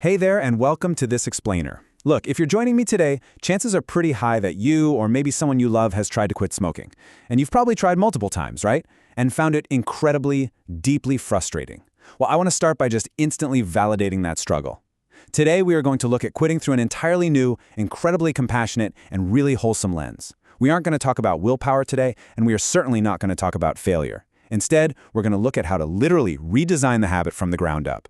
Hey there, and welcome to this explainer. Look, if you're joining me today, chances are pretty high that you or maybe someone you love has tried to quit smoking. And you've probably tried multiple times, right? And found it incredibly, deeply frustrating. Well, I want to start by just instantly validating that struggle. Today, we are going to look at quitting through an entirely new, incredibly compassionate, and really wholesome lens. We aren't going to talk about willpower today, and we are certainly not going to talk about failure. Instead, we're going to look at how to literally redesign the habit from the ground up.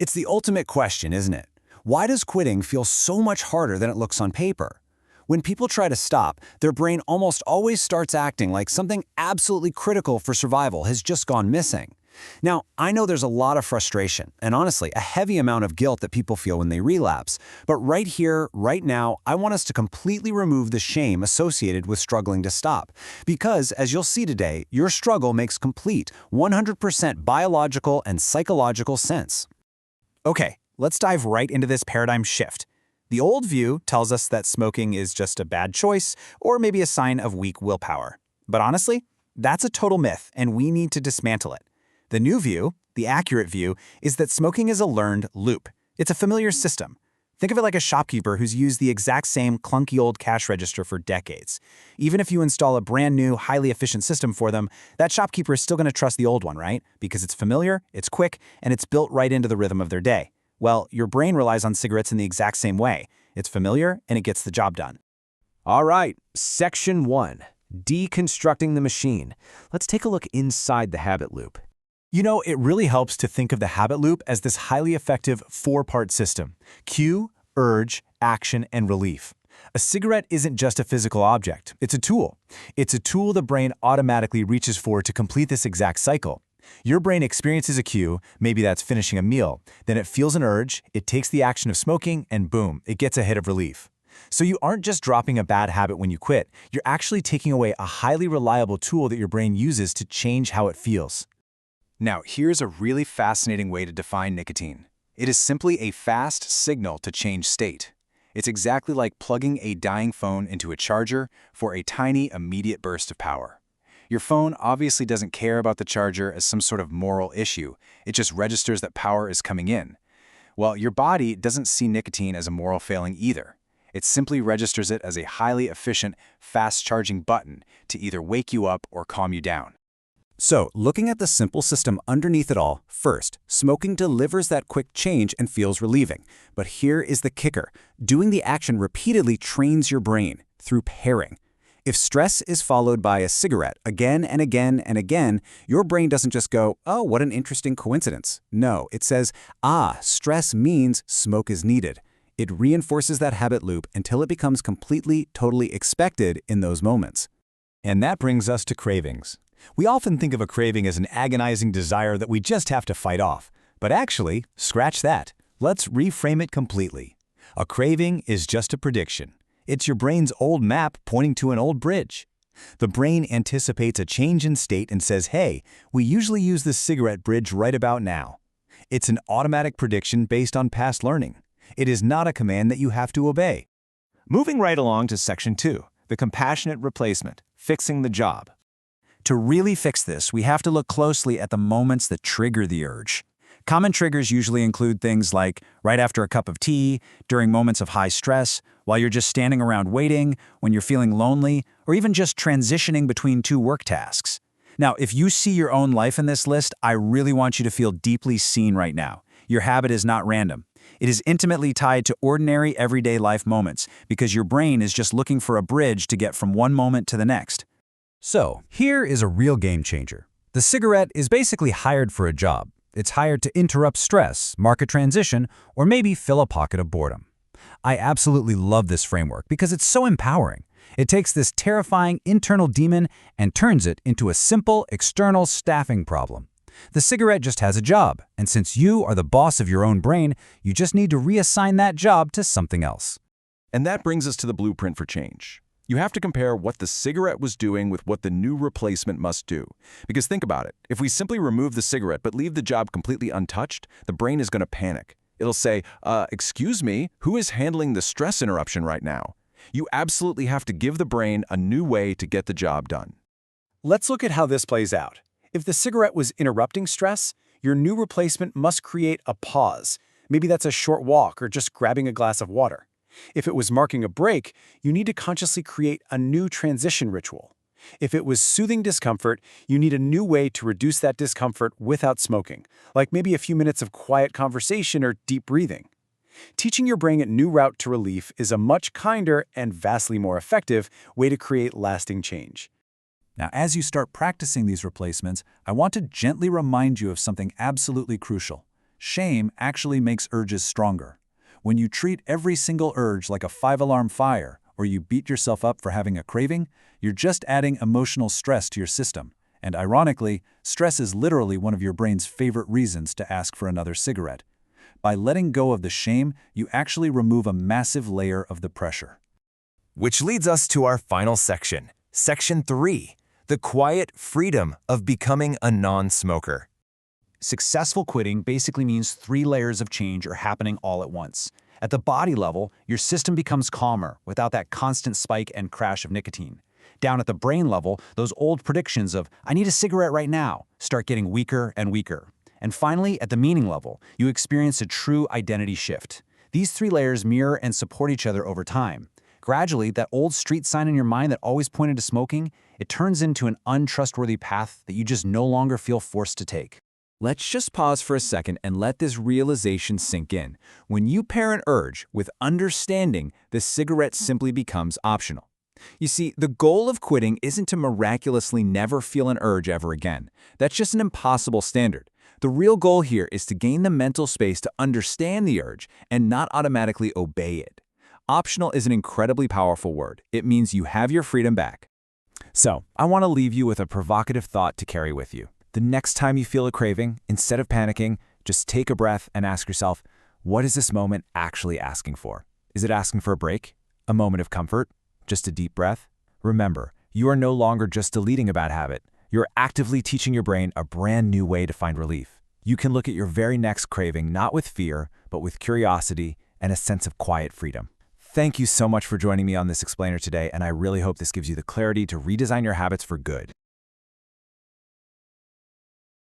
It's the ultimate question, isn't it? Why does quitting feel so much harder than it looks on paper? When people try to stop, their brain almost always starts acting like something absolutely critical for survival has just gone missing. Now, I know there's a lot of frustration, and honestly, a heavy amount of guilt that people feel when they relapse. But right here, right now, I want us to completely remove the shame associated with struggling to stop. Because, as you'll see today, your struggle makes complete, 100% biological and psychological sense. Okay, let's dive right into this paradigm shift. The old view tells us that smoking is just a bad choice or maybe a sign of weak willpower. But honestly, that's a total myth, and we need to dismantle it. The new view, the accurate view, is that smoking is a learned loop. It's a familiar system. Think of it like a shopkeeper who's used the exact same clunky old cash register for decades. Even if you install a brand new, highly efficient system for them, that shopkeeper is still going to trust the old one, right? Because it's familiar, it's quick, and it's built right into the rhythm of their day. Well, your brain relies on cigarettes in the exact same way. It's familiar, and it gets the job done. All right, Section 1, Deconstructing the Machine. Let's take a look inside the habit loop. You know, it really helps to think of the habit loop as this highly effective four-part system: cue, urge, action, and relief. A cigarette isn't just a physical object, it's a tool. It's a tool the brain automatically reaches for to complete this exact cycle. Your brain experiences a cue, maybe that's finishing a meal, then it feels an urge, it takes the action of smoking, and boom, it gets a hit of relief. So you aren't just dropping a bad habit when you quit, you're actually taking away a highly reliable tool that your brain uses to change how it feels. Now, here's a really fascinating way to define nicotine. It is simply a fast signal to change state. It's exactly like plugging a dying phone into a charger for a tiny, immediate burst of power. Your phone obviously doesn't care about the charger as some sort of moral issue. It just registers that power is coming in. Well, your body doesn't see nicotine as a moral failing either. It simply registers it as a highly efficient, fast-charging button to either wake you up or calm you down. So, looking at the simple system underneath it all, first, smoking delivers that quick change and feels relieving. But here is the kicker. Doing the action repeatedly trains your brain through pairing. If stress is followed by a cigarette again and again and again, your brain doesn't just go, "Oh, what an interesting coincidence." No, it says, stress means smoke is needed. It reinforces that habit loop until it becomes completely, totally expected in those moments. And that brings us to cravings. We often think of a craving as an agonizing desire that we just have to fight off. But actually, scratch that. Let's reframe it completely. A craving is just a prediction. It's your brain's old map pointing to an old bridge. The brain anticipates a change in state and says, hey, we usually use this cigarette bridge right about now. It's an automatic prediction based on past learning. It is not a command that you have to obey. Moving right along to Section 2, the compassionate replacement, fixing the job. To really fix this, we have to look closely at the moments that trigger the urge. Common triggers usually include things like right after a cup of tea, during moments of high stress, while you're just standing around waiting, when you're feeling lonely, or even just transitioning between two work tasks. Now, if you see your own life in this list, I really want you to feel deeply seen right now. Your habit is not random. It is intimately tied to ordinary, everyday life moments because your brain is just looking for a bridge to get from one moment to the next. So, here is a real game changer. The cigarette is basically hired for a job. It's hired to interrupt stress, mark a transition, or maybe fill a pocket of boredom. I absolutely love this framework because it's so empowering. It takes this terrifying internal demon and turns it into a simple external staffing problem. The cigarette just has a job, and since you are the boss of your own brain, you just need to reassign that job to something else. And that brings us to the blueprint for change. You have to compare what the cigarette was doing with what the new replacement must do. Because think about it, if we simply remove the cigarette but leave the job completely untouched, the brain is going to panic. It'll say, excuse me, who is handling the stress interruption right now? You absolutely have to give the brain a new way to get the job done. Let's look at how this plays out. If the cigarette was interrupting stress, your new replacement must create a pause. Maybe that's a short walk or just grabbing a glass of water. If it was marking a break, you need to consciously create a new transition ritual. If it was soothing discomfort, you need a new way to reduce that discomfort without smoking, like maybe a few minutes of quiet conversation or deep breathing. Teaching your brain a new route to relief is a much kinder and vastly more effective way to create lasting change. Now, as you start practicing these replacements, I want to gently remind you of something absolutely crucial. Shame actually makes urges stronger. When you treat every single urge like a 5-alarm fire, or you beat yourself up for having a craving, you're just adding emotional stress to your system. And ironically, stress is literally one of your brain's favorite reasons to ask for another cigarette. By letting go of the shame, you actually remove a massive layer of the pressure. Which leads us to our final section, Section 3, the quiet freedom of becoming a non-smoker. Successful quitting basically means 3 layers of change are happening all at once. At the body level, your system becomes calmer without that constant spike and crash of nicotine. Down at the brain level, those old predictions of, I need a cigarette right now, start getting weaker and weaker. And finally, at the meaning level, you experience a true identity shift. These 3 layers mirror and support each other over time. Gradually, that old street sign in your mind that always pointed to smoking, it turns into an untrustworthy path that you just no longer feel forced to take. Let's just pause for a second and let this realization sink in. When you pair an urge with understanding, the cigarette simply becomes optional. You see, the goal of quitting isn't to miraculously never feel an urge ever again. That's just an impossible standard. The real goal here is to gain the mental space to understand the urge and not automatically obey it. Optional is an incredibly powerful word. It means you have your freedom back. So, I want to leave you with a provocative thought to carry with you. The next time you feel a craving, instead of panicking, just take a breath and ask yourself, what is this moment actually asking for? Is it asking for a break? A moment of comfort? Just a deep breath? Remember, you are no longer just deleting a bad habit. You're actively teaching your brain a brand new way to find relief. You can look at your very next craving not with fear, but with curiosity and a sense of quiet freedom. Thank you so much for joining me on this explainer today, and I really hope this gives you the clarity to redesign your habits for good.